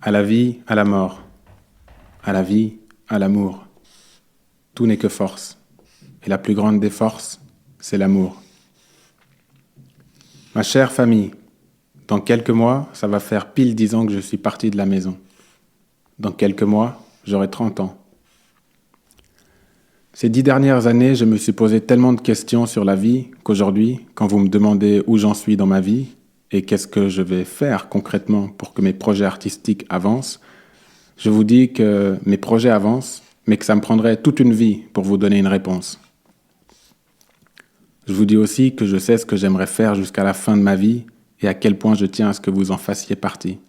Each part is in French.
À la vie, à la mort. À la vie, à l'amour. Tout n'est que force. Et la plus grande des forces, c'est l'amour. Ma chère famille, dans quelques mois, ça va faire pile 10 ans que je suis parti de la maison. Dans quelques mois, j'aurai 30 ans. Ces 10 dernières années, je me suis posé tellement de questions sur la vie qu'aujourd'hui, quand vous me demandez où j'en suis dans ma vie et qu'est-ce que je vais faire concrètement pour que mes projets artistiques avancent, je vous dis que mes projets avancent, mais que ça me prendrait toute une vie pour vous donner une réponse. Je vous dis aussi que je sais ce que j'aimerais faire jusqu'à la fin de ma vie et à quel point je tiens à ce que vous en fassiez partie.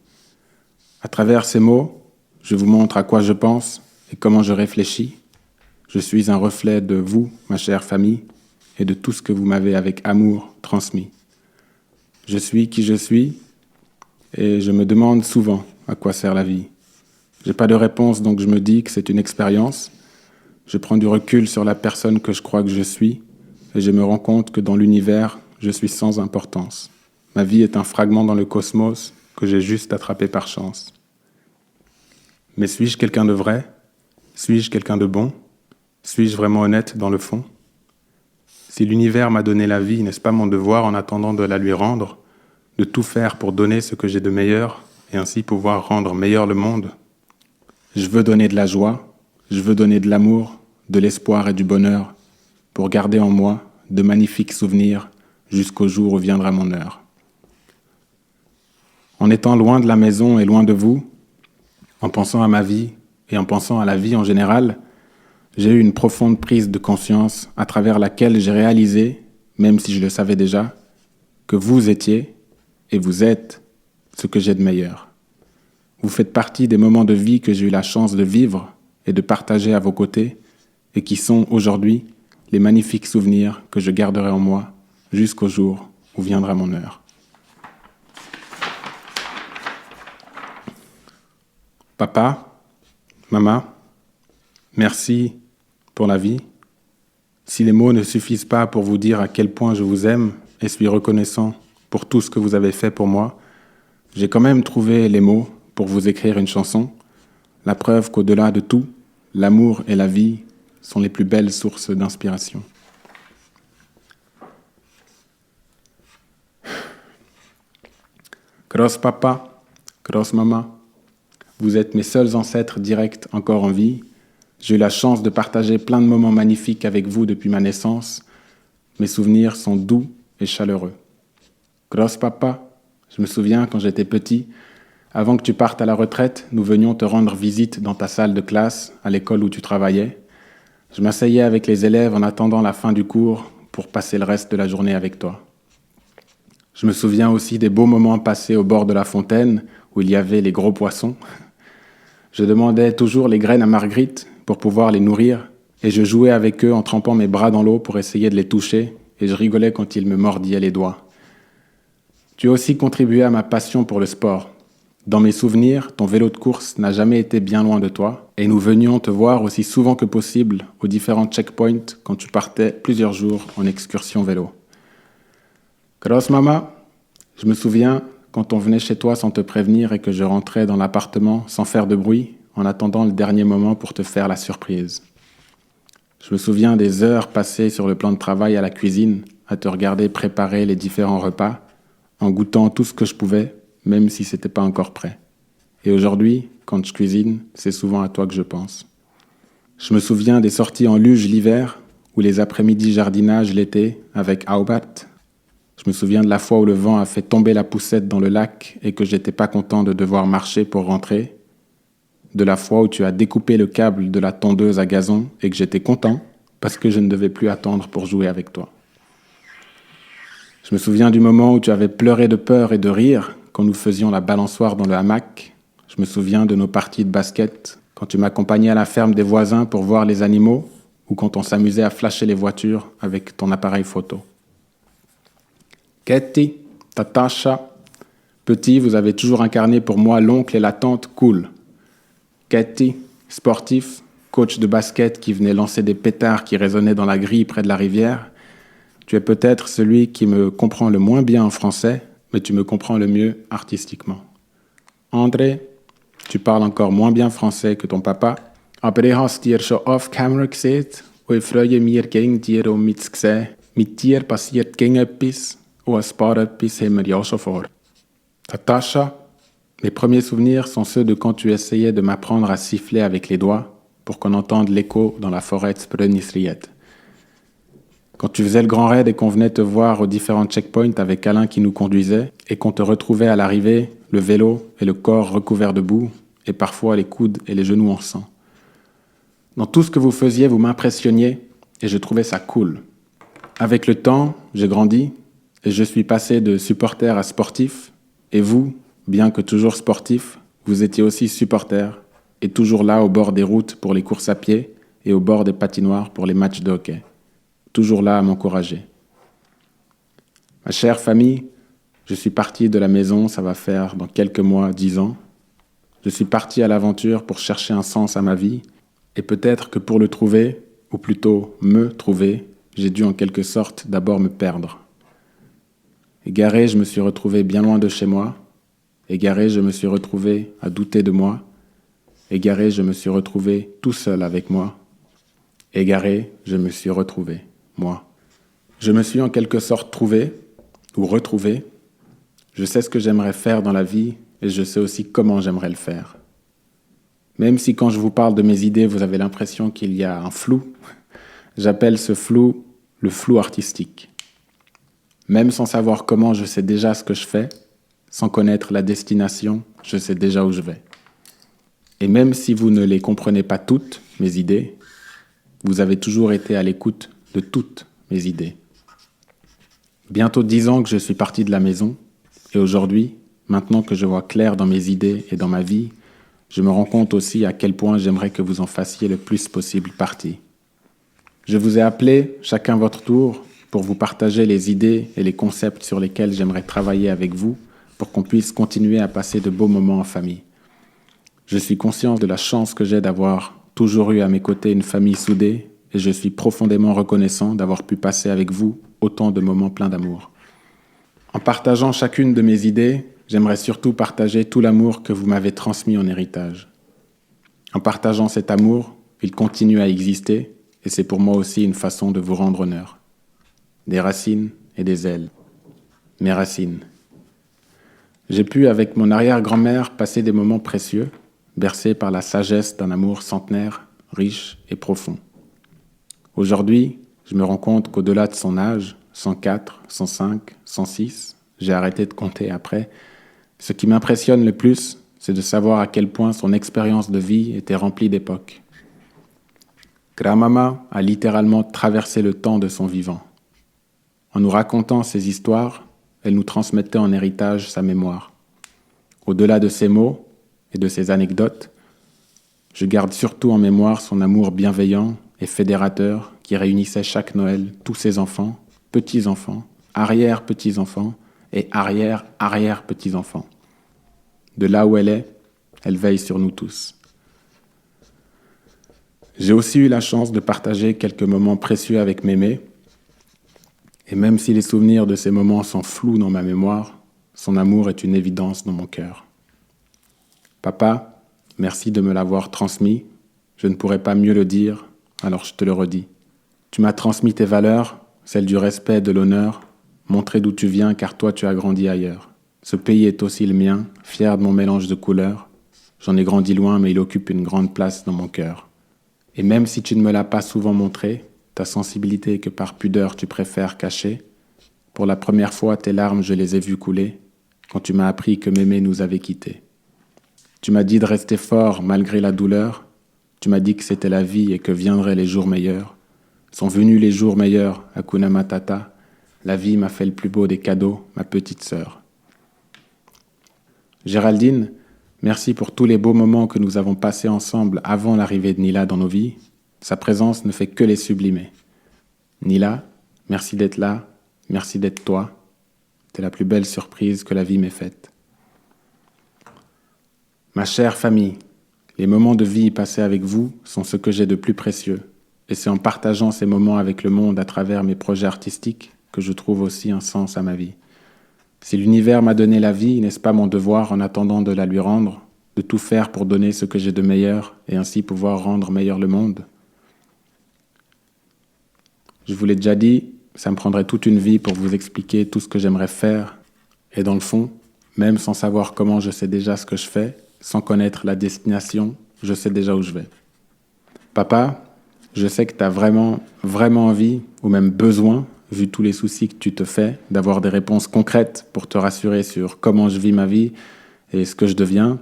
À travers ces mots, je vous montre à quoi je pense et comment je réfléchis. Je suis un reflet de vous, ma chère famille, et de tout ce que vous m'avez avec amour transmis. Je suis qui je suis et je me demande souvent à quoi sert la vie. J'ai pas de réponse, donc je me dis que c'est une expérience. Je prends du recul sur la personne que je crois que je suis et je me rends compte que dans l'univers, je suis sans importance. Ma vie est un fragment dans le cosmos que j'ai juste attrapé par chance. Mais suis-je quelqu'un de vrai? Suis-je quelqu'un de bon? Suis-je vraiment honnête dans le fond? Si l'univers m'a donné la vie, n'est-ce pas mon devoir, en attendant de la lui rendre, de tout faire pour donner ce que j'ai de meilleur et ainsi pouvoir rendre meilleur le monde? Je veux donner de la joie, je veux donner de l'amour, de l'espoir et du bonheur pour garder en moi de magnifiques souvenirs jusqu'au jour où viendra mon heure. En étant loin de la maison et loin de vous, en pensant à ma vie et en pensant à la vie en général, j'ai eu une profonde prise de conscience à travers laquelle j'ai réalisé, même si je le savais déjà, que vous étiez et vous êtes ce que j'ai de meilleur. Vous faites partie des moments de vie que j'ai eu la chance de vivre et de partager à vos côtés et qui sont aujourd'hui les magnifiques souvenirs que je garderai en moi jusqu'au jour où viendra mon heure. Papa, maman, merci pour la vie. Si les mots ne suffisent pas pour vous dire à quel point je vous aime et suis reconnaissant pour tout ce que vous avez fait pour moi, j'ai quand même trouvé les mots pour vous écrire une chanson, la preuve qu'au-delà de tout, l'amour et la vie sont les plus belles sources d'inspiration. Grosse papa, grosse maman, vous êtes mes seuls ancêtres directs encore en vie. J'ai eu la chance de partager plein de moments magnifiques avec vous depuis ma naissance. Mes souvenirs sont doux et chaleureux. Grosse papa, je me souviens quand j'étais petit, avant que tu partes à la retraite, nous venions te rendre visite dans ta salle de classe, à l'école où tu travaillais. Je m'asseyais avec les élèves en attendant la fin du cours pour passer le reste de la journée avec toi. Je me souviens aussi des beaux moments passés au bord de la fontaine où il y avait les gros poissons. Je demandais toujours les graines à Marguerite pour pouvoir les nourrir et je jouais avec eux en trempant mes bras dans l'eau pour essayer de les toucher et je rigolais quand ils me mordillaient les doigts. Tu as aussi contribué à ma passion pour le sport. Dans mes souvenirs, ton vélo de course n'a jamais été bien loin de toi et nous venions te voir aussi souvent que possible aux différents checkpoints quand tu partais plusieurs jours en excursion vélo. Grosse mama, je me souviens quand on venait chez toi sans te prévenir et que je rentrais dans l'appartement sans faire de bruit en attendant le dernier moment pour te faire la surprise. Je me souviens des heures passées sur le plan de travail à la cuisine à te regarder préparer les différents repas en goûtant tout ce que je pouvais, même si c'était pas encore prêt. Et aujourd'hui, quand je cuisine, c'est souvent à toi que je pense. Je me souviens des sorties en luge l'hiver ou les après-midi jardinage l'été avec Aubat. Je me souviens de la fois où le vent a fait tomber la poussette dans le lac et que j'étais pas content de devoir marcher pour rentrer. De la fois où tu as découpé le câble de la tondeuse à gazon et que j'étais content parce que je ne devais plus attendre pour jouer avec toi. Je me souviens du moment où tu avais pleuré de peur et de rire quand nous faisions la balançoire dans le hamac. Je me souviens de nos parties de basket, quand tu m'accompagnais à la ferme des voisins pour voir les animaux ou quand on s'amusait à flasher les voitures avec ton appareil photo. Katie, Tatasha, petit, vous avez toujours incarné pour moi l'oncle et la tante cool. Katie, sportif, coach de basket qui venait lancer des pétards qui résonnaient dans la grille près de la rivière. Tu es peut-être celui qui me comprend le moins bien en français, mais tu me comprends le mieux artistiquement. André, tu parles encore moins bien français que ton papa. Aber ich has dir schon off-camera gesehen und ich freue mich gegen dir, mich zu sehen. Mit dir passiert gegen etwas und ein paar etwas haben wir ja schon vor. Tatasha, mes premiers souvenirs sont ceux de quand tu essayais de m'apprendre à siffler avec les doigts pour qu'on entende l'écho dans la forêt de Sprönisriet. Quand tu faisais le grand raid et qu'on venait te voir aux différents checkpoints avec Alain qui nous conduisait et qu'on te retrouvait à l'arrivée, le vélo et le corps recouvert de boue et parfois les coudes et les genoux en sang. Dans tout ce que vous faisiez, vous m'impressionniez et je trouvais ça cool. Avec le temps, j'ai grandi et je suis passé de supporter à sportif et vous, bien que toujours sportif, vous étiez aussi supporter et toujours là au bord des routes pour les courses à pied et au bord des patinoires pour les matchs de hockey. Toujours là à m'encourager. Ma chère famille, je suis parti de la maison, ça va faire dans quelques mois 10 ans. Je suis parti à l'aventure pour chercher un sens à ma vie, et peut-être que pour le trouver, ou plutôt me trouver, j'ai dû en quelque sorte d'abord me perdre. Égaré, je me suis retrouvé bien loin de chez moi. Égaré, je me suis retrouvé à douter de moi. Égaré, je me suis retrouvé tout seul avec moi. Égaré, je me suis retrouvé. Moi. Je me suis en quelque sorte trouvé, ou retrouvé. Je sais ce que j'aimerais faire dans la vie et je sais aussi comment j'aimerais le faire. Même si quand je vous parle de mes idées, vous avez l'impression qu'il y a un flou, j'appelle ce flou le flou artistique. Même sans savoir comment, je sais déjà ce que je fais. Sans connaître la destination, je sais déjà où je vais. Et même si vous ne les comprenez pas toutes, mes idées, vous avez toujours été à l'écoute de toutes mes idées. Bientôt 10 ans que je suis parti de la maison, et aujourd'hui, maintenant que je vois clair dans mes idées et dans ma vie, je me rends compte aussi à quel point j'aimerais que vous en fassiez le plus possible partie. Je vous ai appelé, chacun votre tour, pour vous partager les idées et les concepts sur lesquels j'aimerais travailler avec vous, pour qu'on puisse continuer à passer de beaux moments en famille. Je suis conscient de la chance que j'ai d'avoir toujours eu à mes côtés une famille soudée, et je suis profondément reconnaissant d'avoir pu passer avec vous autant de moments pleins d'amour. En partageant chacune de mes idées, j'aimerais surtout partager tout l'amour que vous m'avez transmis en héritage. En partageant cet amour, il continue à exister, et c'est pour moi aussi une façon de vous rendre honneur. Des racines et des ailes. Mes racines. J'ai pu, avec mon arrière-grand-mère, passer des moments précieux, bercés par la sagesse d'un amour centenaire, riche et profond. Aujourd'hui, je me rends compte qu'au-delà de son âge, 104, 105, 106, j'ai arrêté de compter après, ce qui m'impressionne le plus, c'est de savoir à quel point son expérience de vie était remplie d'époques. Grandmama a littéralement traversé le temps de son vivant. En nous racontant ses histoires, elle nous transmettait en héritage sa mémoire. Au-delà de ses mots et de ses anecdotes, je garde surtout en mémoire son amour bienveillant et fédérateur qui réunissait chaque Noël tous ses enfants, petits-enfants, arrière-petits-enfants et arrière-arrière-petits-enfants. De là où elle veille sur nous tous. J'ai aussi eu la chance de partager quelques moments précieux avec Mémé, et même si les souvenirs de ces moments sont flous dans ma mémoire, son amour est une évidence dans mon cœur. Papa, merci de me l'avoir transmis, je ne pourrais pas mieux le dire, alors je te le redis. Tu m'as transmis tes valeurs, celles du respect et de l'honneur, montrer d'où tu viens car toi tu as grandi ailleurs. Ce pays est aussi le mien, fier de mon mélange de couleurs. J'en ai grandi loin mais il occupe une grande place dans mon cœur. Et même si tu ne me l'as pas souvent montré, ta sensibilité que par pudeur tu préfères cacher, pour la première fois tes larmes je les ai vues couler, quand tu m'as appris que Mémé nous avait quittés. Tu m'as dit de rester fort malgré la douleur, tu m'as dit que c'était la vie et que viendraient les jours meilleurs. Sont venus les jours meilleurs, Hakuna Matata, la vie m'a fait le plus beau des cadeaux, ma petite sœur. Géraldine, merci pour tous les beaux moments que nous avons passés ensemble avant l'arrivée de Nila dans nos vies. Sa présence ne fait que les sublimer. Nila, merci d'être là, merci d'être toi. T'es la plus belle surprise que la vie m'ait faite. Ma chère famille, les moments de vie passés avec vous sont ce que j'ai de plus précieux. Et c'est en partageant ces moments avec le monde à travers mes projets artistiques que je trouve aussi un sens à ma vie. Si l'univers m'a donné la vie, n'est-ce pas mon devoir, en attendant de la lui rendre, de tout faire pour donner ce que j'ai de meilleur et ainsi pouvoir rendre meilleur le monde. Je vous l'ai déjà dit, ça me prendrait toute une vie pour vous expliquer tout ce que j'aimerais faire. Et dans le fond, même sans savoir comment, je sais déjà ce que je fais, sans connaître la destination, je sais déjà où je vais. Papa, je sais que tu as vraiment, vraiment envie, ou même besoin, vu tous les soucis que tu te fais, d'avoir des réponses concrètes pour te rassurer sur comment je vis ma vie et ce que je deviens.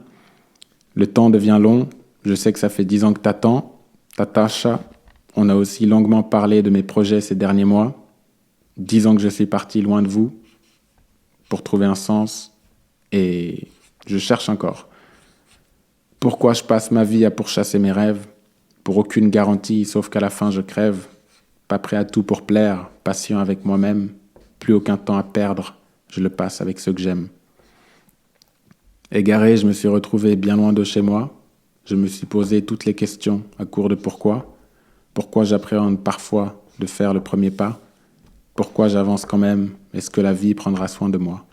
Le temps devient long, je sais que ça fait 10 ans que t'attends, Tatasha. On a aussi longuement parlé de mes projets ces derniers mois. 10 ans que je suis parti loin de vous pour trouver un sens et je cherche encore. Pourquoi je passe ma vie à pourchasser mes rêves? Pour aucune garantie, sauf qu'à la fin je crève. Pas prêt à tout pour plaire, patient avec moi-même. Plus aucun temps à perdre, je le passe avec ceux que j'aime. Égaré, je me suis retrouvé bien loin de chez moi. Je me suis posé toutes les questions à court de pourquoi. Pourquoi j'appréhende parfois de faire le premier pas? Pourquoi j'avance quand même? Est-ce que la vie prendra soin de moi?